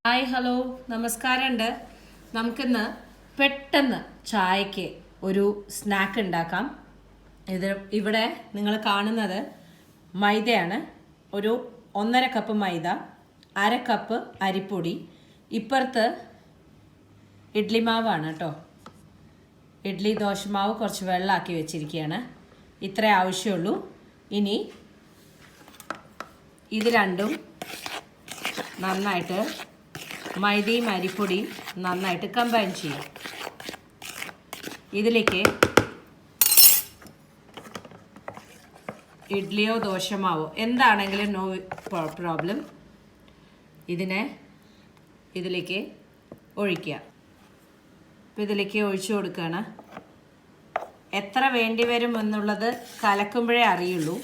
Hi hello നമസ്കാരമുണ്ട്. നമുക്കിന്ന് പെട്ടെന്ന് ചായക്ക് ഒരു സ്നാക്ക് ഉണ്ടാക്കാം. ഇവിടെ നിങ്ങൾ കാണുന്നത് മൈദയാണ്. ഒരു 1.5 കപ്പ് മൈദ, 1/2 കപ്പ് അരിപ്പൊടി, ഇപ്പുറത്ത് ഇഡ്ലി മാവാണ് കേട്ടോ. ഇഡ്ലി ദോശമാവ് കുറച്ച് വെള്ളമാക്കി വെച്ചിരിക്കുകയാണ്. ഇത്രേ ആവശ്യമുള്ളൂ. ഇനി ഇത് രണ്ടും നന്നായിട്ട് മൈദയും അരിപ്പൊടിയും നന്നായിട്ട് കമ്പൈൻ ചെയ്യാം. ഇതിലേക്ക് ഇഡ്ലിയോ ദോശമാവോ എന്താണെങ്കിലും നോ പ്രോബ്ലം. ഇതിലേക്ക് ഒഴിക്കുക. അപ്പോൾ ഇതിലേക്ക് ഒഴിച്ചു കൊടുക്കുകയാണ്. എത്ര വേണ്ടി വരും എന്നുള്ളത് കലക്കുമ്പോഴേ അറിയുള്ളൂ.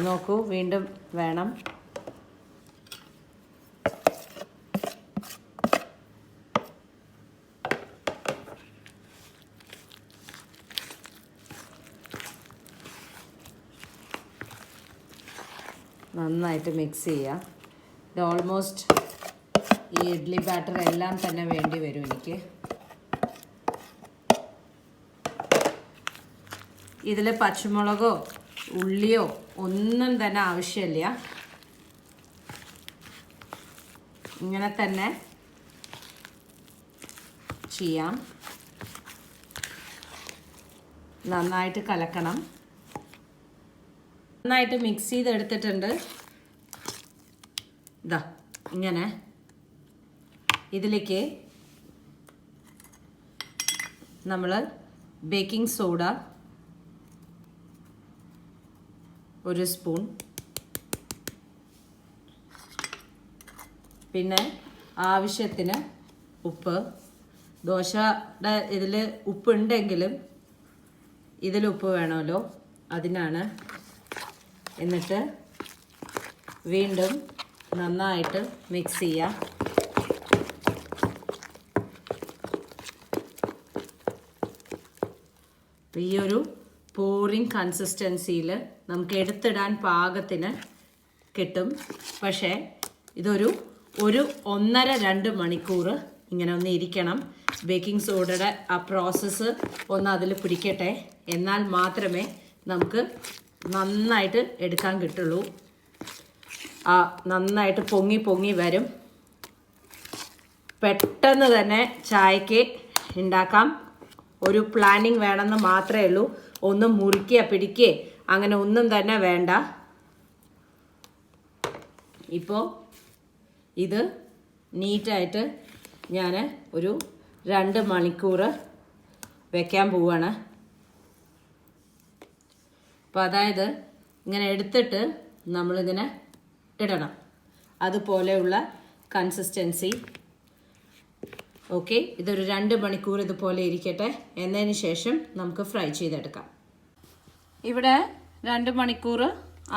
നോക്കൂ, വീണ്ടും വേണം. നന്നായിട്ട് മിക്സ് ചെയ്യുക. ഇത് ഓൾമോസ്റ്റ് ഈ ഇഡ്ലി ബാറ്റർ എല്ലാം തന്നെ വേണ്ടി വരും എനിക്ക്. ഇതിൽ പച്ചമുളകോ ഉള്ളിയോ ഒന്നും തന്നെ ആവശ്യമില്ല. ഇങ്ങനെ തന്നെ ചെയ്യാം. നന്നായിട്ട് കലക്കണം. നന്നായിട്ട് മിക്സ് ചെയ്തെടുത്തിട്ടുണ്ട്. ഇതാ ഇങ്ങനെ. ഇതിലേക്ക് നമ്മൾ ബേക്കിംഗ് സോഡ 1 സ്പൂൺ, പിന്നെ ആവശ്യത്തിന് ഉപ്പ്. ദോശയുടെ ഇതിൽ ഉപ്പുണ്ടെങ്കിലും ഇതിൽ ഉപ്പ് വേണമല്ലോ, അതിനാണ്. എന്നിട്ട് വീണ്ടും നന്നായിട്ട് മിക്സ് ചെയ്യുക. ഈ ഒരു പോറിങ് കൺസിസ്റ്റൻസിയിൽ നമുക്ക് എടുത്തിടാൻ പാകത്തിന് കിട്ടും. പക്ഷേ ഇതൊരു 1.5-2 മണിക്കൂർ ഇങ്ങനെ ഒന്ന് ഇരിക്കണം. ബേക്കിംഗ് സോഡയുടെ ആ പ്രോസസ്സ് ഒന്ന് അതിൽ പിടിക്കട്ടെ. എന്നാൽ മാത്രമേ നമുക്ക് നന്നായിട്ട് എടുക്കാൻ കിട്ടുള്ളൂ. നന്നായിട്ട് പൊങ്ങി വരും. പെട്ടെന്ന് തന്നെ ചായക്ക് ഉണ്ടാക്കാം. ഒരു പ്ലാനിങ് വേണമെന്ന് മാത്രമേ ഉള്ളൂ. ഒന്നും മുറിക്കുക പിടിക്കുക അങ്ങനെ ഒന്നും തന്നെ വേണ്ട. ഇപ്പോൾ ഇത് നീറ്റായിട്ട് ഞാൻ ഒരു 2 മണിക്കൂർ വെക്കാൻ പോവുകയാണ്. അപ്പോൾ അതായത് ഇങ്ങനെ എടുത്തിട്ട് നമ്മളിങ്ങനെ ഇടണം. അതുപോലെയുള്ള കൺസിസ്റ്റൻസി. ഓക്കെ, ഇതൊരു 2 മണിക്കൂർ ഇതുപോലെ ഇരിക്കട്ടെ. എന്നതിന് ശേഷം നമുക്ക് ഫ്രൈ ചെയ്തെടുക്കാം. ഇവിടെ 2 മണിക്കൂർ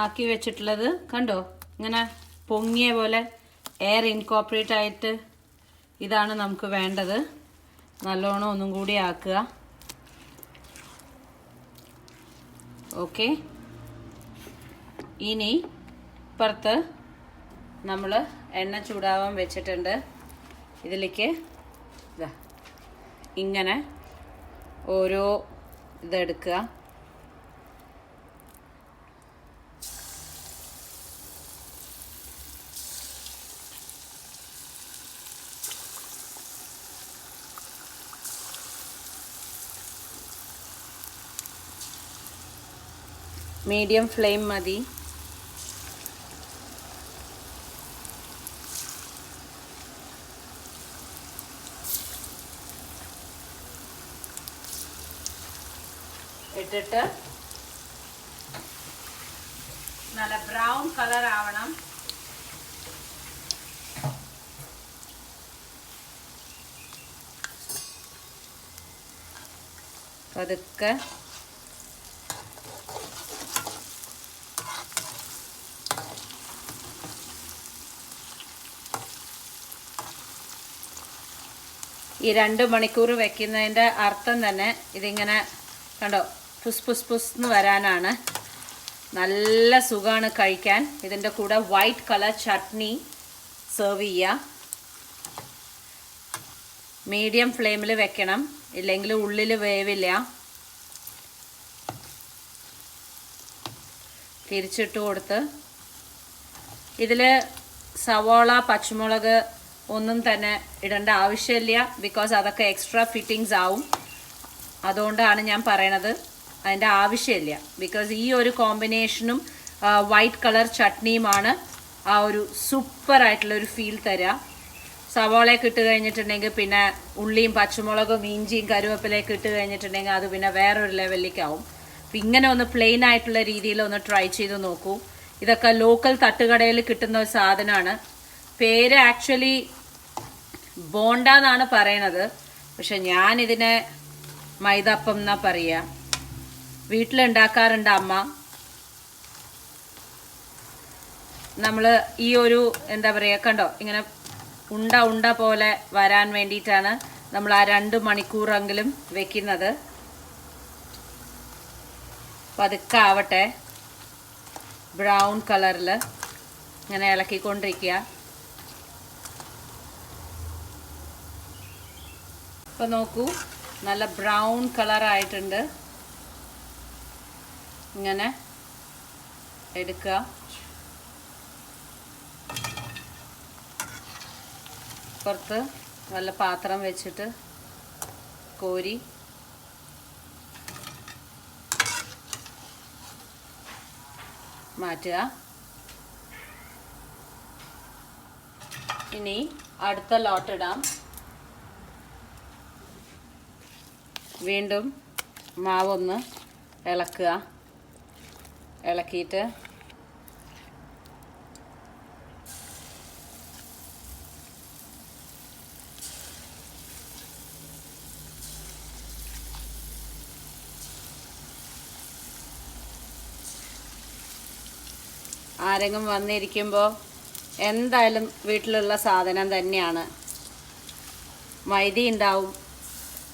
ആക്കി വെച്ചിട്ടുള്ളത് കണ്ടോ, ഇങ്ങനെ പൊങ്ങിയ പോലെ എയർ ഇൻകോപ്പറേറ്റ് ആയിട്ട്. ഇതാണ് നമുക്ക് വേണ്ടത്. നല്ലോണം ഒന്നും കൂടി ആക്കുക. ഓക്കെ, ഇനി പുറത്ത് നമ്മൾ എണ്ണ ചൂടാവാൻ വെച്ചിട്ടുണ്ട്. ഇതിലേക്ക് ഇങ്ങനെ ഓരോ ഇതെടുക്കുക. മീഡിയം ഫ്ലെയിം മതി. ഇട്ടിട്ട് നല്ല ബ്രൗൺ കളർ ആവണം. പതുക്കെ ഈ 2 മണിക്കൂർ വെക്കുന്നതിൻ്റെ അർത്ഥം തന്നെ ഇതിങ്ങനെ കണ്ടോ പുസ് പുസ് പുസ് എന്ന് വരാനാണ്. നല്ല സുഖമാണ് കഴിക്കാൻ. ഇതിൻ്റെ കൂടെ വൈറ്റ് കളർ ചട്നി സെർവ് ചെയ്യുക. മീഡിയം ഫ്ലെയിമിൽ വെക്കണം, ഇല്ലെങ്കിൽ ഉള്ളിൽ വേവില്ല. തിരിച്ചിട്ട് കൊടുത്ത് ഇതിൽ സവാള പച്ചമുളക് ഒന്നും തന്നെ ഇടേണ്ട ആവശ്യമില്ല. ബിക്കോസ് അതൊക്കെ എക്സ്ട്രാ ഫിറ്റിങ്സ് ആവും. അതുകൊണ്ടാണ് ഞാൻ പറയണത് അതിൻ്റെ ആവശ്യമില്ല. ബിക്കോസ് ഈ ഒരു കോമ്പിനേഷനും വൈറ്റ് കളർ ചട്നിയുമാണ് ആ ഒരു സൂപ്പറായിട്ടുള്ളൊരു ഫീൽ തരിക. സവാളയൊക്കെ ഇട്ട് കഴിഞ്ഞിട്ടുണ്ടെങ്കിൽ പിന്നെ ഉള്ളിയും പച്ചമുളകും ഇഞ്ചിയും കരുവേപ്പിലയൊക്കെ ഇട്ട് കഴിഞ്ഞിട്ടുണ്ടെങ്കിൽ അത് പിന്നെ വേറൊരു ലെവലിലേക്കാവും. അപ്പം ഇങ്ങനെ ഒന്ന് പ്ലെയിൻ ആയിട്ടുള്ള രീതിയിൽ ഒന്ന് ട്രൈ ചെയ്ത് നോക്കൂ. ഇതൊക്കെ ലോക്കൽ തട്ടുകടയിൽ കിട്ടുന്ന ഒരു സാധനമാണ്. പേര് ആക്ച്വലി ബോണ്ട എന്നാണ് പറയണത്, പക്ഷെ ഞാനിതിനെ മൈദപ്പം എന്നാ പറയുക. വീട്ടിലുണ്ടാക്കാറുണ്ട് അമ്മ. നമ്മൾ ഈ ഒരു എന്താ പറയുക, കണ്ടോ, ഇങ്ങനെ ഉണ്ട ഉണ്ട പോലെ വരാൻ വേണ്ടിയിട്ടാണ് നമ്മൾ ആ 2 മണിക്കൂറെങ്കിലും വെക്കുന്നത്. പതുക്കെ ആവട്ടെ. ബ്രൗൺ കളറിൽ ഇങ്ങനെ ഇളക്കിക്കൊണ്ടിരിക്കുക. ഇപ്പം നോക്കൂ, നല്ല ബ്രൗൺ കളറായിട്ടുണ്ട്. ഇങ്ങനെ എടുക്കുക. പുറത്ത് നല്ല പാത്രം വെച്ചിട്ട് കോരി മാറ്റുക. ഇനി അടുത്ത ലോട്ടിടാം. വീണ്ടും മാവൊന്ന് ഇളക്കുക. ഇളക്കിയിട്ട് ആരെങ്കിലും വന്നിരിക്കുമ്പോൾ എന്തായാലും വീട്ടിലുള്ള സാധനം തന്നെയാണ്. മൈദ ഉണ്ടാവും,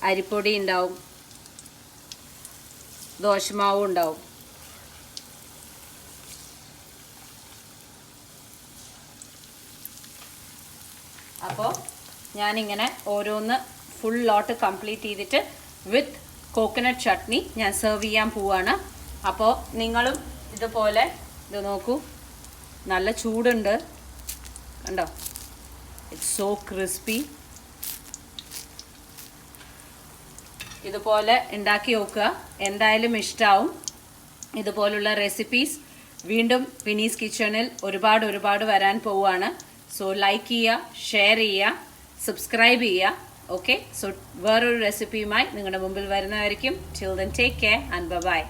അരിപ്പൊടി ഉണ്ടാവും, ദോശമാവും ഉണ്ടാവും. അപ്പോൾ ഞാനിങ്ങനെ ഓരോന്ന് ഫുൾ ലോട്ട് കംപ്ലീറ്റ് ചെയ്തിട്ട് വിത്ത് കോക്കനട്ട് ചട്നി ഞാൻ സെർവ് ചെയ്യാൻ പോവാണ്. അപ്പോൾ നിങ്ങളും ഇതുപോലെ ഇത് നോക്കൂ, നല്ല ചൂടുണ്ട്, കണ്ടോ, ഇറ്റ്സ് സോ ക്രിസ്പി. ഇതുപോലെ ഉണ്ടാക്കി നോക്കുക, എന്തായാലും ഇഷ്ടമാവും. ഇതുപോലുള്ള റെസിപ്പീസ് വീണ്ടും വിനീസ് കിച്ചണിൽ ഒരുപാട് വരാൻ പോവുകയാണ്. സോ ലൈക്ക് ചെയ്യുക, ഷെയർ ചെയ്യുക, സബ്സ്ക്രൈബ് ചെയ്യുക. ഓക്കെ, സോ വേറൊരു റെസിപ്പിയുമായി നിങ്ങളുടെ മുമ്പിൽ വരുന്നതായിരിക്കും. Till then take care and by.